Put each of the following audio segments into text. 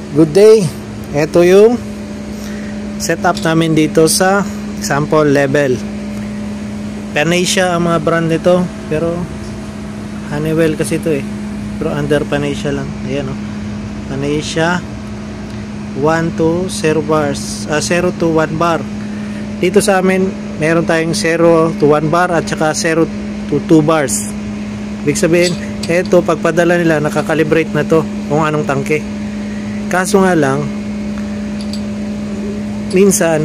Good day. Ito yung setup namin dito sa sample level. Panacea ang mga brand nito, pero Honeywell kasi ito pero under Panacea lang. Ayan Panacea 1 to 0 bars, 0 to 1 bar. Dito sa amin meron tayong 0 to 1 bar at saka 0 to 2 bars. Ibig sabihin, ito pagpadala nila nakakalibrate na to kung anong tangke. Kaso nga lang, minsan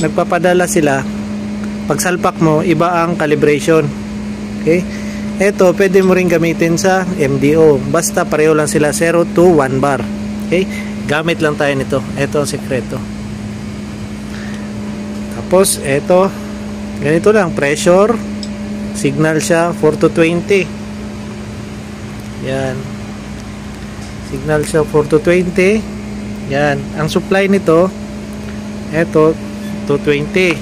nagpapadala sila, pagsalpak mo iba ang calibration. Okay, ito pwede mo rin gamitin sa MDO, basta pareho lang sila 0 to 1 bar. Okay, gamit lang tayo nito. Ito ang sekreto. Tapos ito, ganito lang, pressure signal siya 4 to 20. Yan, signal siya 4 to 20. Yan, ang supply nito ito 220.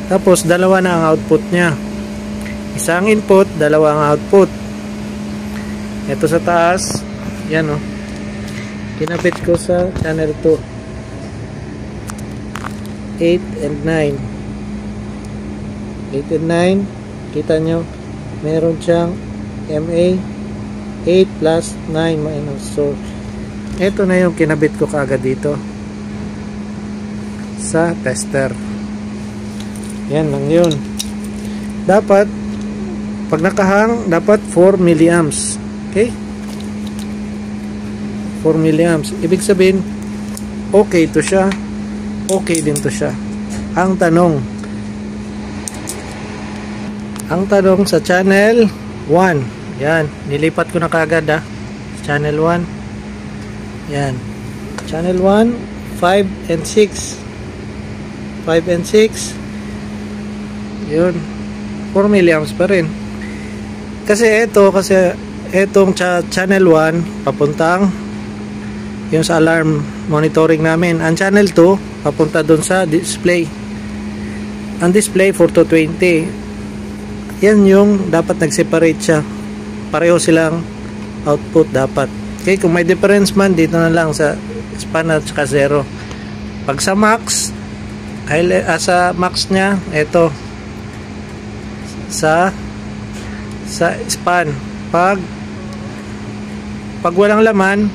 Tapos dalawa na ang output niya, isang input, dalawa ang output. Ito sa taas, yan kinabit ko sa channel 2, 8 and 9. 8 and 9, kita nyo meron siyang MA 8 plus 9 minus. So ito na yung kinabit ko kaagad dito sa tester. Yan lang yun. Dapat pag nakahang, dapat 4 milliamps. Okay, 4 milliamps. Ibig sabihin okay to siya, okay din to siya. Ang tanong sa channel 1, yan, nilipat ko na kagad channel 1. Yan, channel 1, 5 and 6. 5 and 6, yun, 4 milliamps pa rin. Kasi etong channel 1 papuntang yung sa alarm monitoring namin. Ang channel 2 papunta dun sa display. Ang display 4 to 20. Yan yung dapat nag-separate siya, pareho silang output dapat. Okay, kung may difference man, dito na lang sa span at saka 0. Pag sa max, sa max nya, ito sa span. Pag walang laman,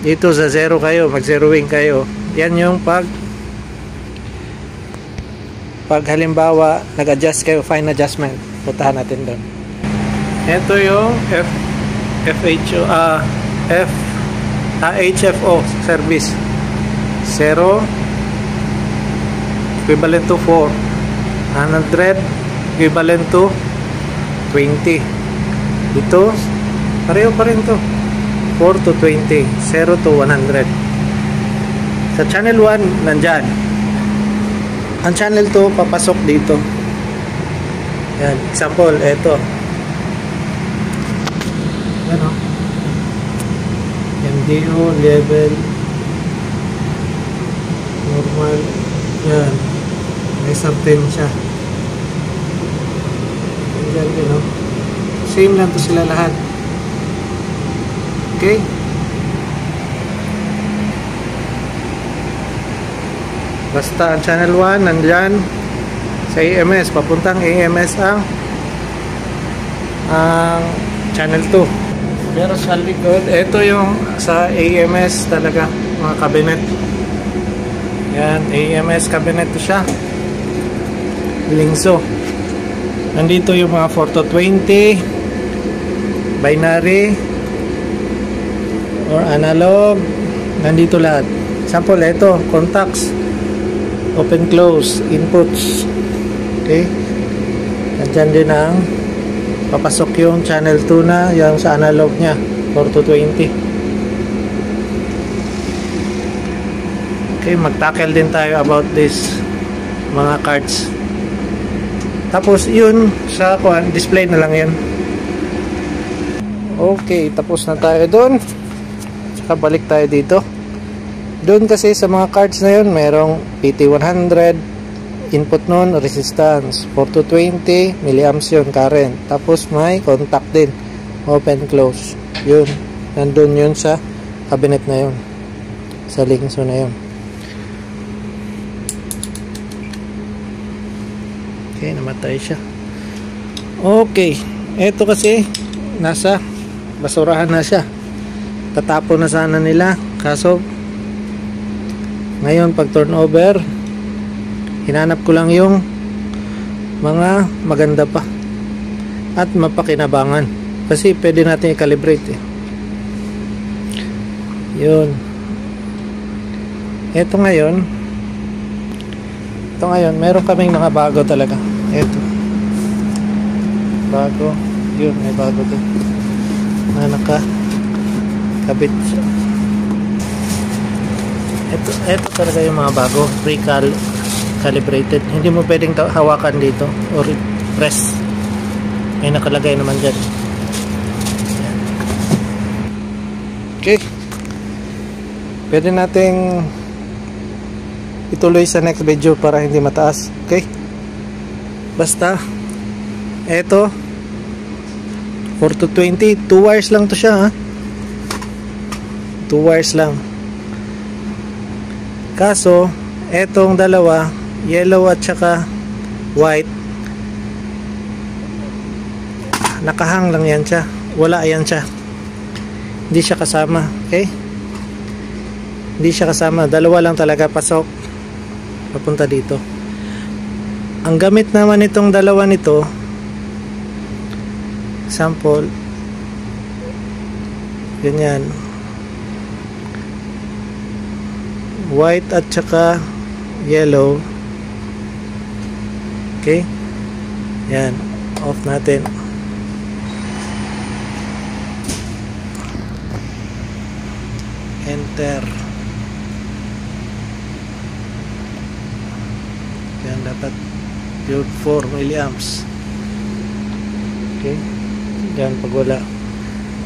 dito sa 0 kayo, mag zeroing kayo. Yan yung pag halimbawa nag-adjust kayo, fine adjustment, puntahan natin doon. Ito yung HFO service 0 equivalent to 4, 100 equivalent to 20. Ito pareho pa rin to, 4 to 20, 0 to 100. Sa channel 1 nandyan, ang channel 2 papasok dito. Yan, example, ito yan MDO level normal. Yan, may something siya. Yan, same lang to sila lahat. Okay, basta ang channel 1 nandyan sa AMS, papuntang AMS ang channel 2. Pero sa likod, ito yung sa AMS talaga, mga cabinet. Yan, AMS cabinet to siya, lingso. Nandito yung mga 4 to 20 binary or analog, nandito lahat. Sample, ito contacts, open close, inputs. Okay, nandyan din ang papasok yung channel 2 na yung sa analog nya, 4 to 20. Okay, mag-tackle din tayo about this mga cards. Tapos yun sa display na lang yan. Okay, tapos na tayo doon. Saka balik tayo dito. Doon kasi sa mga cards na yun, merong PT100, input nun, resistance, 4 to 20, milliamps yun, current. Tapos may contact din, open, close. Yun. nandun yun sa cabinet na yun, sa links na yun. Okay, namatay siya. Okay, eto kasi nasa basurahan na siya, tatapon na sana nila, kaso ngayon pag turnover hinanap ko lang yung mga maganda pa at mapakinabangan, kasi pwede natin i-calibrate yun. Ito ngayon meron kaming mga bago talaga. Ito bago, yun, may bago din na nakakabit siya. Ito talaga yung mga bago, pre-calibrated. Hindi mo pwedeng hawakan dito or press, may nakalagay naman dyan. Okay, pwede nating ituloy sa next video para hindi mataas. Okay, basta eto 4220, 2 wires lang to siya, ha? 2 wires lang. Kaso etong dalawa, yellow at saka white, nakahang lang yan siya, wala yan siya, hindi siya kasama. Okay, hindi siya kasama, dalawa lang talaga pasok papunta dito. Ang gamit naman itong dalawa nito, sample, ganyan, white at saka yellow. Okay, yan, off natin. Enter. Yan, dapat build 4 milliamps. Okay, yan, pag wala,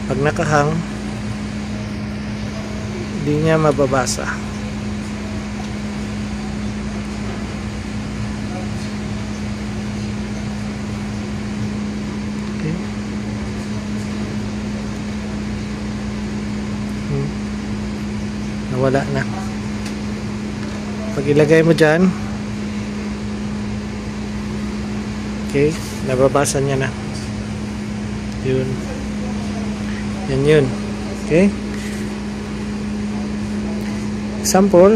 pag nakahang, hindi niya mababasa. Okay, nawala na. Pag ilagay mo dyan, okay, nababasa niya na. Yun. Yan yun. Okay, example,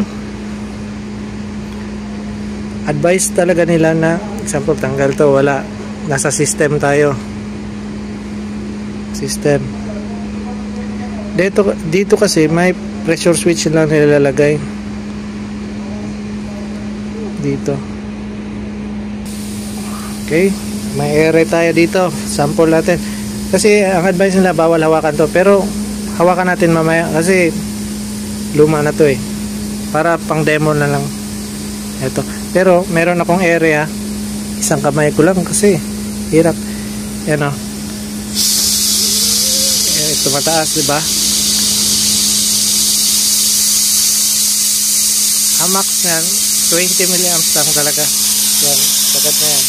advice talaga nila na example, tanggal to, wala, nasa system tayo, system. Dito kasi may pressure switch lang nilalagay dito. Okay, may ere tayo dito, sample natin, kasi ang advice nila bawal hawakan to, pero hawakan natin mamaya kasi luma na to para pang demo na lang ito. Pero meron akong area, isang kamay ko lang kasi hirap. Yan, oh, ito mataas, diba? Ang max nyan 20 milliamps lang talaga. Yan, sagat na yan.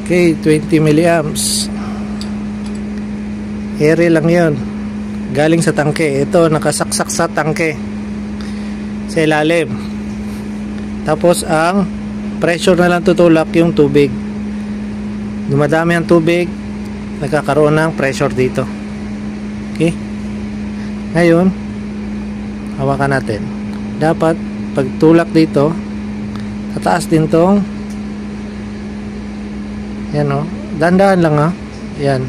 Okay, 20 milliamps. Ere lang yun, galing sa tangke. Ito nakasaksak sa tangke sa ilalim, tapos ang pressure na lang tutulak yung tubig. Dumadami ang tubig, nagkakaroon ng pressure dito. Okay, ngayon hawakan natin. Dapat pagtulak dito, tataas din tong, yan, o, dandahan lang, ha. Yan.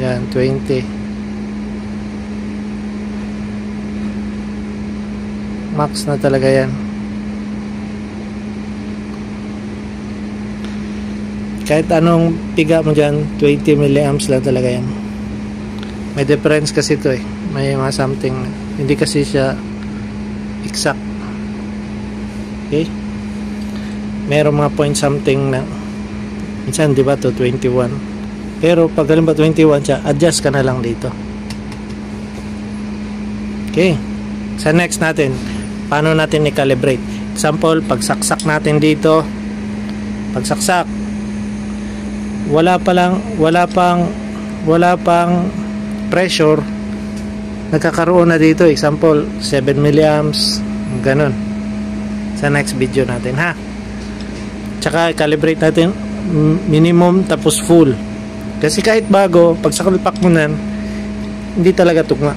Yan, 20. Max na talaga yan. Kahit anong piga mo dyan, 20 milliamps lang talaga yan. May difference kasi ito, may mga something, hindi kasi siya exact. Okay, meron mga point something na Minsan, di ba, to 21. Pero pag halimbawa 21 siya, adjust ka na lang dito. Okay. Sa next natin, paano natin i-calibrate? Example, pagsaksak natin dito, pagsaksak, wala pang pressure, nagkakaroon na dito. Example, 7 milliamps, ganun. Sa next video natin, ha. Tsaka i-calibrate natin minimum tapos full. Kasi kahit bago, pag sa kalpak mo nan, hindi talaga tugma.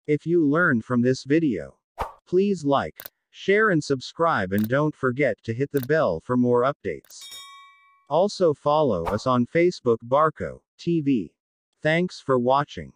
If you learned from this video, please like, share and subscribe, and don't forget to hit the bell for more updates. Also follow us on Facebook Barco TV. Thanks for watching.